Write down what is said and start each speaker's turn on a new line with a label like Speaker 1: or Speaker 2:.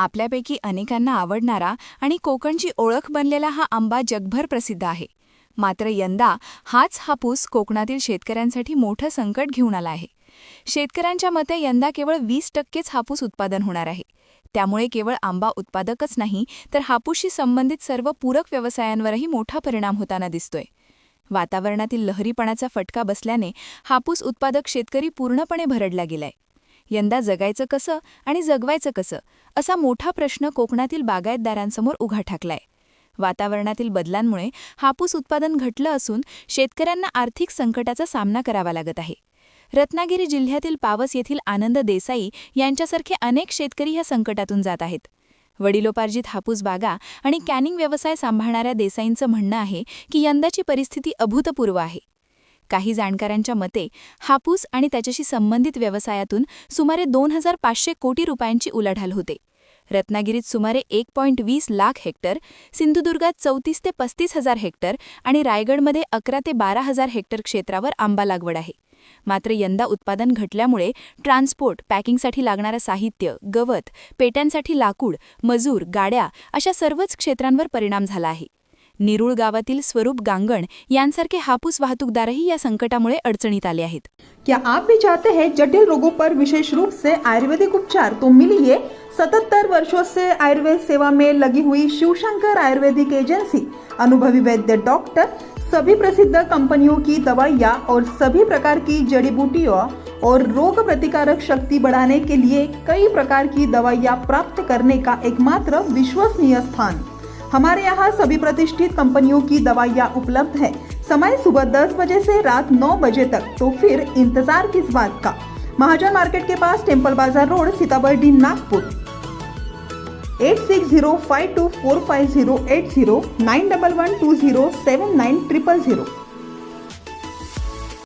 Speaker 1: आपल्यापैकी अनेकांना आवडणारा आणि कोकणची ओळख बनलेला हा आंबा जगभर प्रसिद्ध आहे. मात्र यंदा हाच हापूस कोकणातील शेतकऱ्यांसाठी मोठं संकट घेऊन आला आहे. शेतकऱ्यांच्या मते यंदा केवळ 20%च हापूस उत्पादन होणार आहे. त्यामुळे केवळ आंबा उत्पादकच नाही तर हापूसशी संबंधित सर्व पूरक व्यवसायांवरही मोठा परिणाम होताना दिसतोय. वातावरणातील लहरीपणाचा फटका बसल्याने हापूस उत्पादक शेतकरी पूर्णपणे भरडला गेलाय. यंदा जगायचं कसं आणि जगवायचं कसं असा मोठा प्रश्न कोकणातील बागायतदारांसमोर उभा ठाकलाय. वातावरणातील बदलांमुळे हापूस उत्पादन घटलं असून शेतकऱ्यांना आर्थिक संकटाचा सामना करावा लागत आहे. रत्नागिरी जिल्ह्यातील पावस येथील आनंद देसाई यांच्यासारखे अनेक शेतकरी ह्या संकटातून जात आहेत. वडिलोपार्जित हापूस बागा आणि कॅनिंग व्यवसाय सांभाळणाऱ्या देसाईंचं म्हणणं आहे की यंदाची परिस्थिती अभूतपूर्व आहे. काही जाणकारांच्या मते हापूस आणि त्याच्याशी संबंधित व्यवसायातून सुमारे 2,500 कोटी रुपयांची उलाढाल होते. रत्नागिरीत सुमारे 1.20 लाख हेक्टर, सिंधुदुर्गात 34 ते 35 हजार हेक्टर आणि रायगडमध्ये 11 ते 12 हजार हेक्टर क्षेत्रावर आंबा लागवड आहे. मात्र यंदा उत्पादन घटल्यामुळे ट्रान्सपोर्ट, पॅकिंगसाठी लागणारं साहित्य, गवत, पेट्यांसाठी लाकूड, मजूर, गाड्या अशा सर्वच क्षेत्रांवर परिणाम झाला आहे. निरुळ गावातील स्वरूप गांगण यांसारखे हापूस वाहतूकदारही या संकटामुळे अडचणीत आले आहेत.
Speaker 2: क्या आप भी चाहते हैं जटिल रोगों पर विशेष रूप से आयुर्वेदिक उपचार? तो मिलिए 77 वर्षों से आयुर्वेद सेवा में लगी हुई शिवशंकर आयुर्वेदिक एजेंसी, अनुभवी वैद्य डॉक्टर, सभी प्रसिद्ध कंपनियों की दवाइयाँ और सभी प्रकार की जड़ी बूटियों और रोग प्रतिकारक शक्ति बढ़ाने के लिए कई प्रकार की दवाइयाँ प्राप्त करने का एकमात्र विश्वसनीय स्थान. हमारे यहाँ सभी प्रतिष्ठित कंपनियों की दवाइयाँ उपलब्ध है. समय सुबह 10 बजे से रात 9 बजे तक. तो फिर इंतजार किस बात का? महाजन मार्केट के पास, टेम्पल बाजार रोड, सीताबर्डी, नागपुर. 8605245080 9112079000.